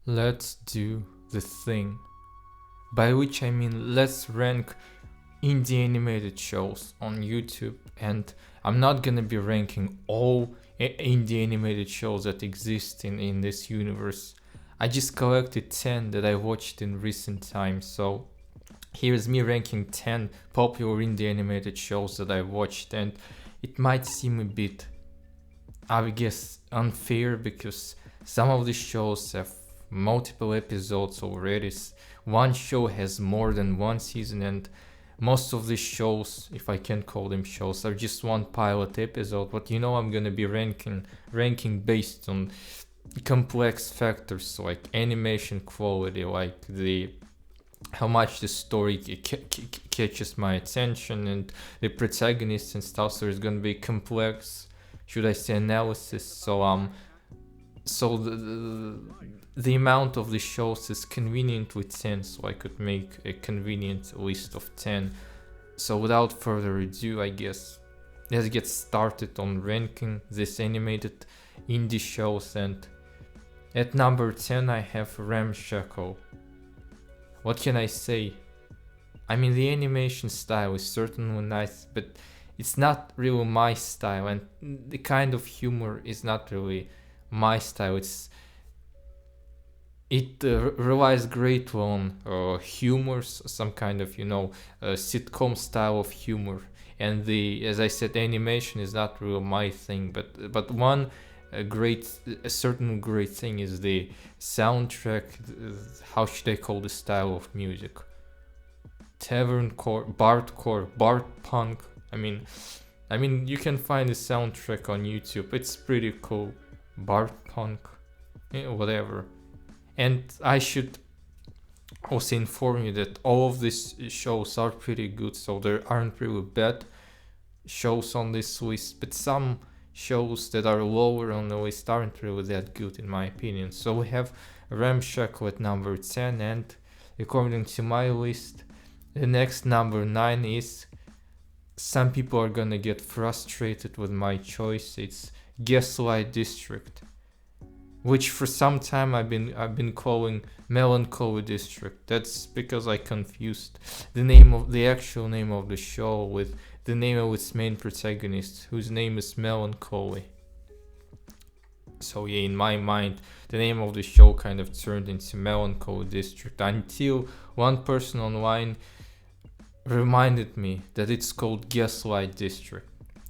let's do the thing. By which I mean let's rank indie animated shows on YouTube, and I'm not gonna be ranking all indie animated shows that exist in this universe. I just collected 10 that I watched in recent times, so here's me ranking 10 popular indie animated shows that I watched, and it might seem a bit, I guess, unfair because some of the shows have multiple episodes already. One show has more than one season, and most of the shows, if I can call them shows, are just one pilot episode. But I'm gonna be ranking based on complex factors like animation quality, like the how much the story catches my attention and the protagonists and stuff. So there's gonna be complex, should I say, analysis. So the amount of the shows is conveniently 10, so I could make a convenient list of 10. So without further ado, I guess let's get started on ranking this animated indie shows. And at number 10 I have Ramshackle. What can I say? I mean, the animation style is certainly nice, but it's not really my style, and the kind of humor is not really my style. It relies greatly on humor, some kind of sitcom style of humor, and as I said, animation is not really my thing. But one a certain great thing is the soundtrack. How should I call the style of music? Taverncore, Bard punk. I mean, you can find the soundtrack on YouTube. It's pretty cool. Bard punk, whatever. And I should also inform you that all of these shows are pretty good, so there aren't really bad shows on this list, but some shows that are lower on the list aren't really that good in my opinion. So we have Ramshackle at number 10, and according to my list, the next number 9 is, some people are gonna get frustrated with my choice, it's Gaslight District, which for some time I've been calling Melancholy District. That's because I confused the actual name of the show with the name of its main protagonist, whose name is Melancholy. So yeah, in my mind, the name of the show kind of turned into Melancholy District until one person online reminded me that it's called Gaslight District.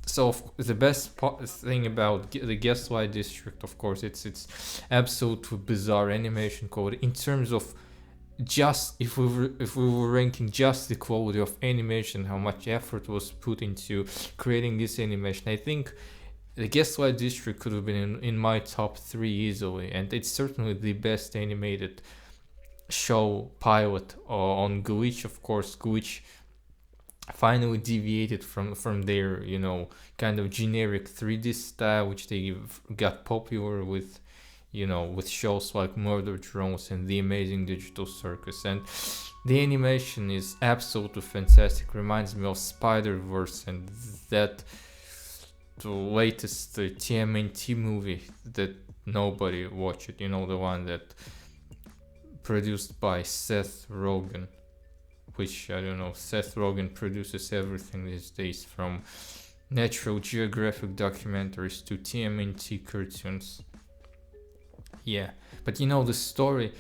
So the best thing about the Gaslight District, of course, it's absolutely bizarre animation quality in terms of just if we were ranking just the quality of animation, how much effort was put into creating this animation. I think the Gaslight District could have been in my top 3 easily, and it's certainly the best animated show pilot on Glitch. Of course, Glitch finally deviated from their kind of generic 3D style, which they got popular with with shows like Murder Drones and The Amazing Digital Circus. And the animation is absolutely fantastic, reminds me of Spider-Verse and that the latest TMNT movie that nobody watched, the one that produced by Seth Rogen, which, I don't know, Seth Rogen produces everything these days, from Natural Geographic documentaries to TMNT cartoons. Yeah, but the story,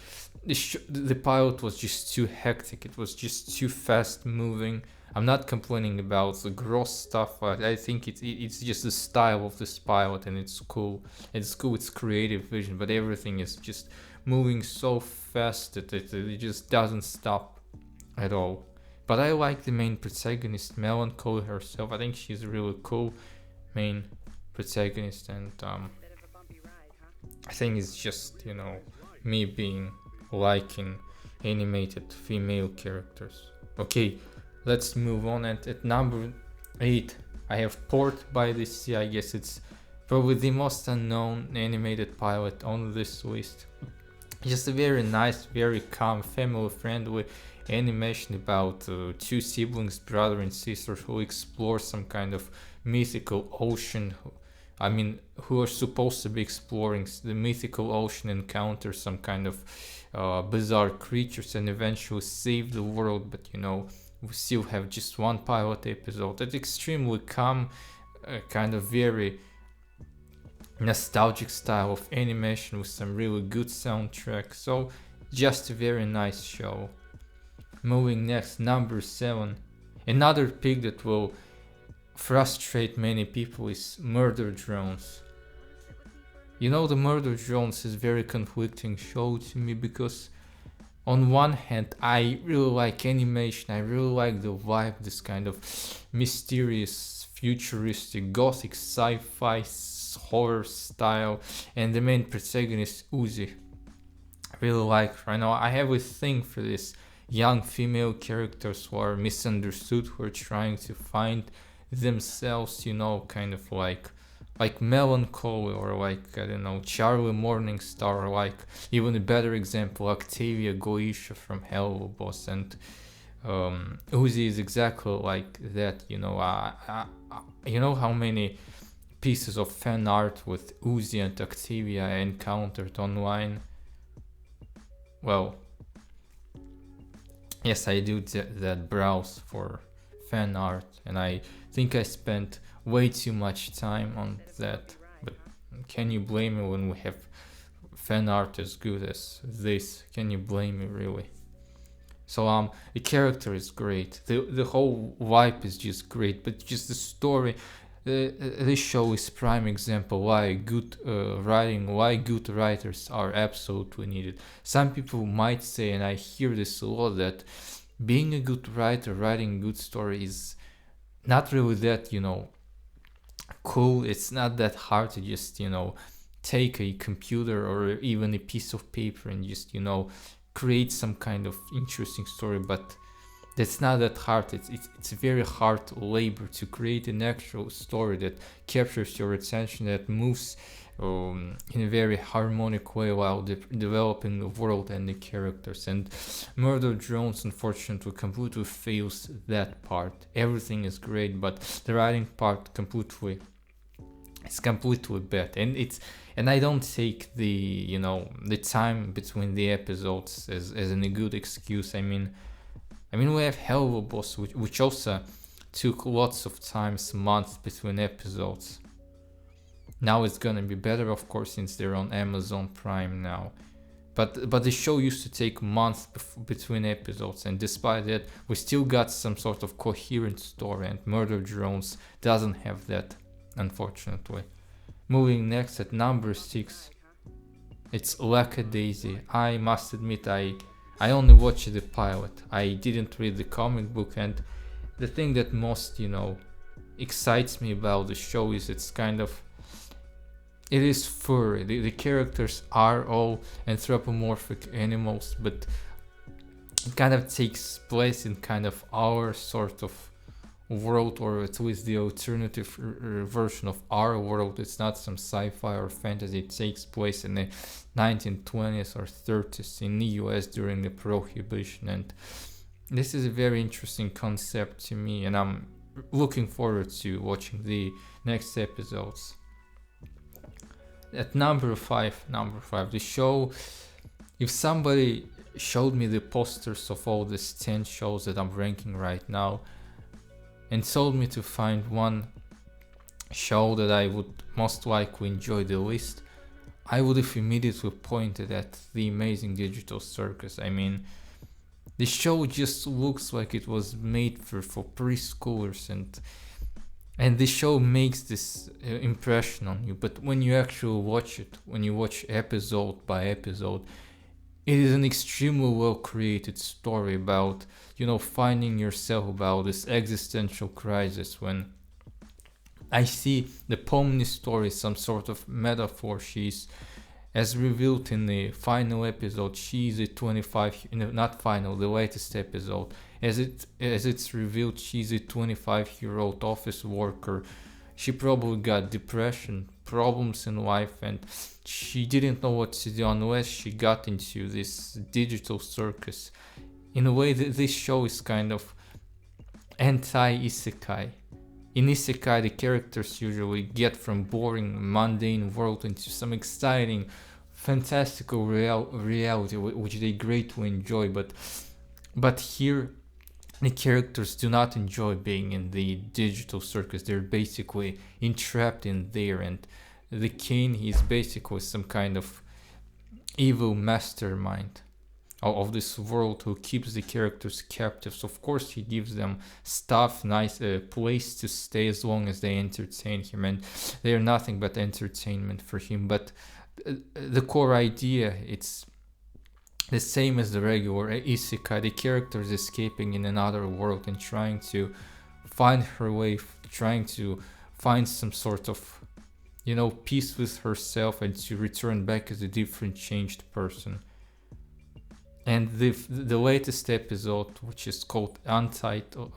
the pilot was just too hectic, it was just too fast moving. I'm not complaining about the gross stuff, I think it's just the style of this pilot, and it's cool, it's creative vision, but everything is just moving so fast that it just doesn't stop at all. But I like the main protagonist, Melancholy herself. I think she's a really cool main protagonist, and I think it's just me being liking animated female characters. Okay, let's move on. And at number 8 I have Port by the Sea. I guess it's probably the most unknown animated pilot on this list. Just a very nice, very calm, family friendly animation about 2 siblings, brother and sister, who explore some kind of mythical ocean I mean, who are supposed to be exploring the mythical ocean, encounter some kind of bizarre creatures, and eventually save the world. But you know, we still have just one pilot episode. That's extremely calm, kind of very nostalgic style of animation with some really good soundtrack. So just a very nice show. Moving next, number 7. Another pick that will frustrate many people is Murder Drones. You know, the Murder Drones is very conflicting show to me because on one hand I really like animation, I really like the vibe, this kind of mysterious, futuristic, gothic, sci-fi, horror style, and the main protagonist Uzi. I really like right now. I have a thing for this young female characters who are misunderstood, who are trying to find themselves, you know, kind of like Melancholy, or like, I don't know, Charlie Morningstar, or like even a better example, Octavia Goisha from Hellboss. And Uzi is exactly like that, you know. You know how many pieces of fan art with Uzi and Octavia I encountered online? Well, yes, I do that browse for fan art, and I think I spent way too much time on that. But can you blame me when we have fan art as good as this? Can you blame me, really? So the character is great, the whole vibe is just great, but just the story. This show is prime example why good writing, why good writers are absolutely needed. Some people might say, and I hear this a lot, that being a good writer, writing a good story is not really that, you know, cool. It's not that hard to just, you know, take a computer or even a piece of paper and just, you know, create some kind of interesting story. But that's not that hard. It's very hard labor to create an actual story that captures your attention, that moves in a very harmonic way while developing the world and the characters. And Murder Drones unfortunately completely fails that part. Everything is great, but the writing part it's completely bad. And I don't take the, you know, the time between the episodes as a good excuse. I mean we have Hellboss, which also took lots of times, months between episodes. Now it's gonna be better, of course, since they're on Amazon Prime now. But the show used to take months between episodes, and despite that, we still got some sort of coherent story, and Murder Drones doesn't have that, unfortunately. Moving next at number 6, it's Lackadaisy. I must admit, I only watched the pilot. I didn't read the comic book, and the thing that most, you know, excites me about the show is it is furry. The characters are all anthropomorphic animals, but it kind of takes place in kind of our sort of world, or at least the alternative version of our world. It's not some sci-fi or fantasy. It takes place in the 1920s or 30s in the US during the Prohibition, and this is a very interesting concept to me, and I'm looking forward to watching the next episodes. At number 5, the show, if somebody showed me the posters of all these 10 shows that I'm ranking right now and told me to find one show that I would most likely enjoy the least, I would have immediately pointed at The Amazing Digital Circus. I mean, the show just looks like it was made for preschoolers, and the show makes this impression on you. But when you actually watch it, when you watch episode by episode, it is an extremely well created story about, you know, finding yourself, about this existential crisis. When I see the Pomni story, some sort of metaphor. She's, as revealed in the final episode, she's a 25, not final, the latest episode. As it's revealed, she's a 25-year-old office worker. She probably got depression, problems in life, and she didn't know what to do unless she got into this digital circus. In a way, this show is kind of anti-isekai. in isekai, the characters usually get from boring, mundane world into some exciting, fantastical reality, which they greatly enjoy. But here, the characters do not enjoy being in the digital circus. They're basically entrapped in there, and the King is basically some kind of evil mastermind of this world who keeps the characters captive. So of course he gives them stuff, nice place to stay as long as they entertain him, and they are nothing but entertainment for him. But the core idea, it's the same as the regular isekai. The character is escaping in another world and trying to find her way, trying to find some sort of, peace with herself, and to return back as a different, changed person. And the latest episode, which is called Untitled,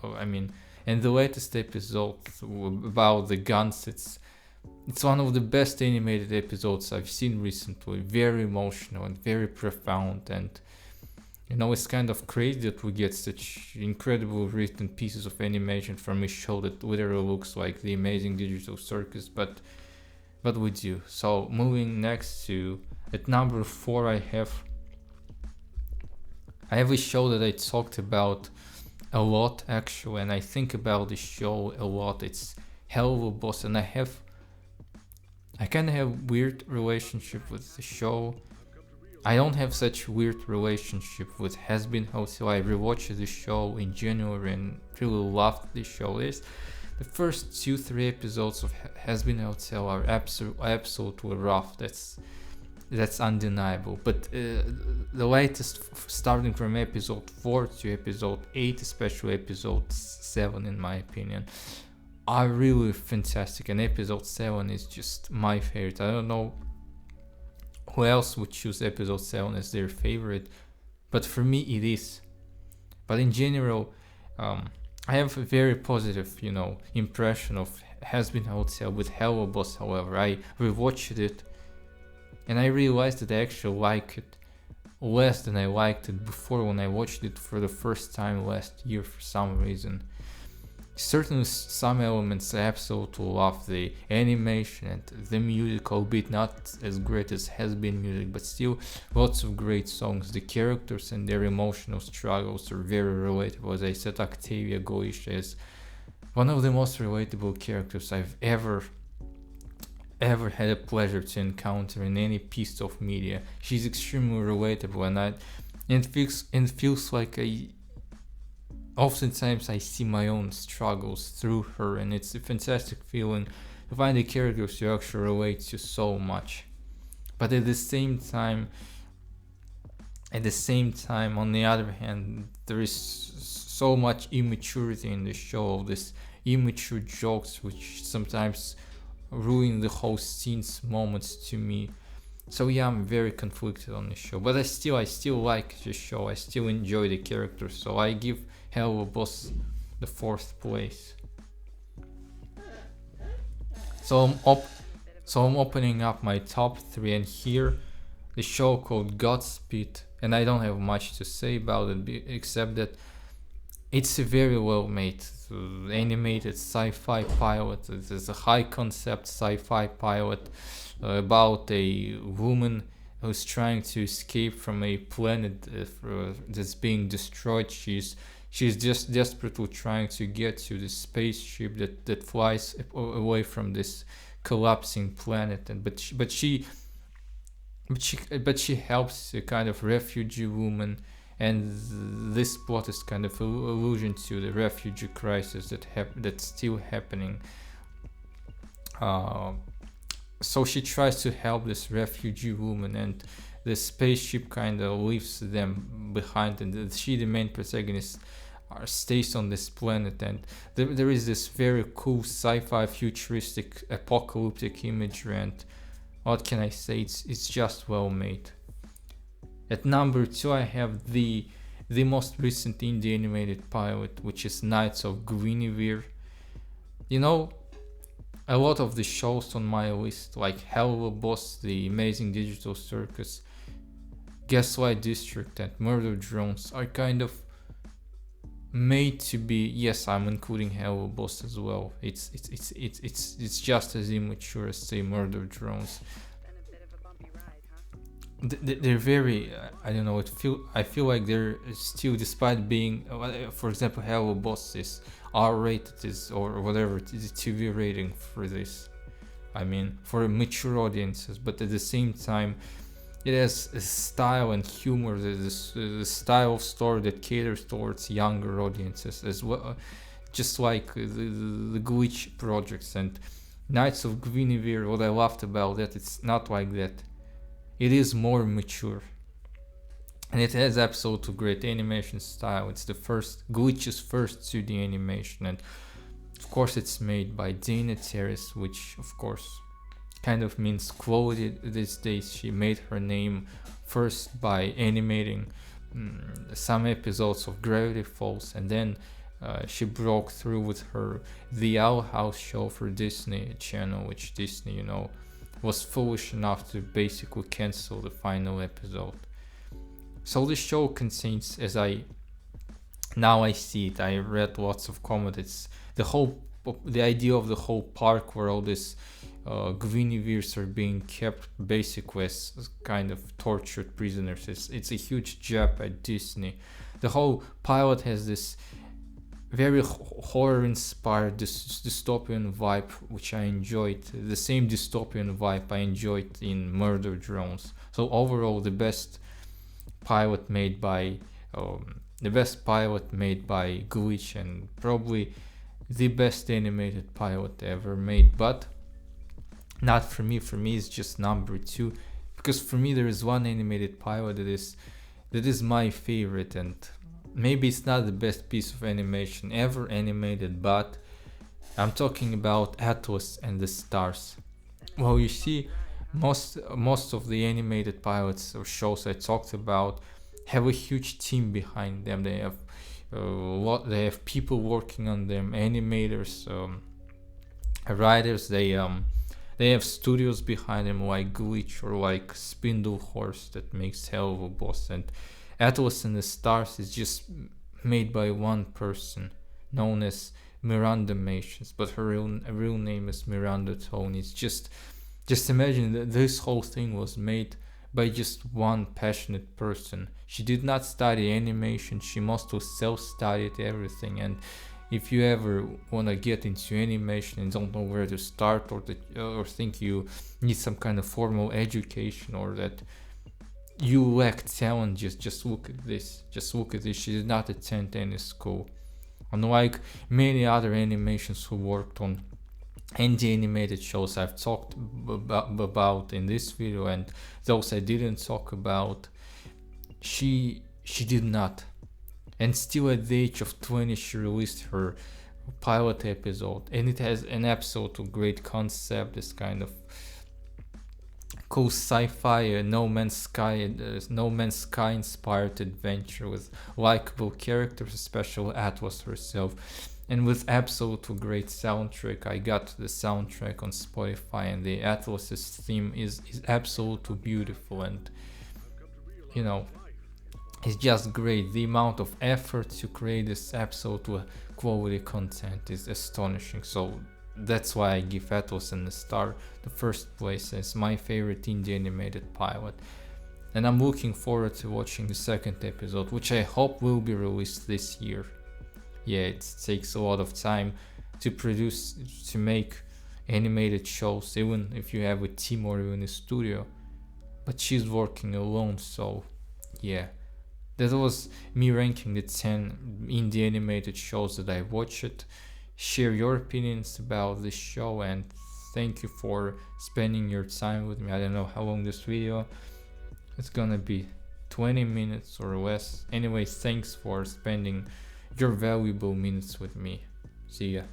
and the latest episode about the guns, it's one of the best animated episodes I've seen recently. Very emotional and very profound, and it's kind of crazy that we get such incredible written pieces of animation from a show that literally looks like the Amazing Digital Circus, but we do. So moving next to, at number 4, I have a show that I talked about a lot actually, and I think about the show a lot. It's Helluva Boss, and I kind of have weird relationship with the show. I don't have such weird relationship with Hazbin Hotel. I rewatched the show in January and really loved the show. The first 2-3 episodes of Hazbin Hotel are absolutely rough. That's undeniable. But the latest, starting from episode 4 to episode 8, especially episode 7 in my opinion, are really fantastic, and episode 7 is just my favorite. I don't know who else would choose episode 7 as their favorite, but for me it is. But in general, I have a very positive, impression of Hazbin Hotel. With Helluva Boss, however, I rewatched it, and I realized that I actually like it less than I liked it before when I watched it for the first time last year for some reason. Certainly some elements I absolutely love, the animation and the music, albeit not as great as Hazbin music, but still lots of great songs. The characters and their emotional struggles are very relatable. As I said, Octavia Goisha is one of the most relatable characters I've ever had a pleasure to encounter in any piece of media. She's extremely relatable, and it feels like oftentimes I see my own struggles through her, and it's a fantastic feeling to find the characters you actually relate to so much. But at the same time, on the other hand, there is so much immaturity in the show, of this immature jokes which sometimes ruin the whole scene's moments to me. So yeah, I'm very conflicted on the show, but I still like the show. I still enjoy the characters, so I give Helluva Boss the 4th place. So I'm opening up my top 3, and here the show called Godspeed, and I don't have much to say about it except that it's a very well made animated sci-fi pilot. It is a high concept sci-fi pilot about a woman who's trying to escape from a planet that's being destroyed. She's just desperately trying to get to the spaceship that flies away from this collapsing planet, and but she helps a kind of refugee woman, and this plot is kind of allusion to the refugee crisis that's still happening. So she tries to help this refugee woman, and the spaceship kind of leaves them behind, and she, the main protagonist, stays on this planet, and there is this very cool sci-fi futuristic apocalyptic imagery, and what can I say, it's just well made. At number 2, I have the most recent indie animated pilot, which is Knights of Guinevere. A lot of the shows on my list, like Helluva Boss, The Amazing Digital Circus, Gaslight District, and Murder Drones, are kind of made to be, yes, I'm including Hello Boss as well. It's just as immature as say Murder Drones. They're very I don't know, I feel like they're still, despite being for example, Hello Boss is R-rated, is or whatever it is, TV rating for this, I mean, for mature audiences, but at the same time it has a style and humor, the style of story that caters towards younger audiences as well, just like the Glitch projects and Knights of Guinevere. What I loved about that, it's not like that. It is more mature, and it has absolutely great animation style. It's the first Glitch's first 2D animation, and of course it's made by Dana Terrace, which of course kind of means quality these days. She made her name first by animating some episodes of Gravity Falls, and then she broke through with her The Owl House show for Disney Channel, which Disney, you know, was foolish enough to basically cancel the final episode. So the show contains, as I see it, I read lots of comments, it's the idea of the whole park where all these Guineveres are being kept basically as kind of tortured prisoners. It's a huge jab at Disney. The whole pilot has this very horror-inspired dystopian vibe, which I enjoyed. The same dystopian vibe I enjoyed in Murder Drones. So overall, the best pilot made by Glitch, and probably the best animated pilot ever made. But not for me. For me, it's just number 2, because for me there is one animated pilot that is my favorite, and maybe it's not the best piece of animation ever animated, but I'm talking about Atlas and the Stars. Well, you see, most of the animated pilots or shows I talked about have a huge team behind them. They have they have people working on them, animators, writers. They have studios behind them like Glitch or like Spindle Horse that makes Hello Boss, and Atlas and the Stars is just made by one person known as Miranda Mations, but her real name is Miranda Tony. It's just imagine that this whole thing was made by just one passionate person. She did not study animation, she must have self-studied everything. And if you ever want to get into animation and don't know where to start, or think you need some kind of formal education, or that you lack talent, just look at this. She did not attend any school. Unlike many other animations who worked on indie animated shows I've talked about in this video, and those I didn't talk about, she did not. And still at the age of 20 she released her pilot episode, and it has an absolutely great concept, this kind of cool sci-fi No Man's Sky inspired adventure with likable characters, especially Atlas herself, and with absolutely great soundtrack. I got the soundtrack on Spotify, and the Atlas's theme is absolutely beautiful, and you know, it's just great. The amount of effort to create this absolute quality content is astonishing. So that's why I give Atlas and the Star the first place as my favorite indie animated pilot. And I'm looking forward to watching the second episode, which I hope will be released this year. Yeah, it takes a lot of time to produce, to make animated shows, even if you have a team or even a studio. But she's working alone, so yeah. That was me ranking the 10 indie animated shows that I watched. Share your opinions about this show, and thank you for spending your time with me. I don't know how long this video, it's gonna be 20 minutes or less. Anyway, thanks for spending your valuable minutes with me. See ya.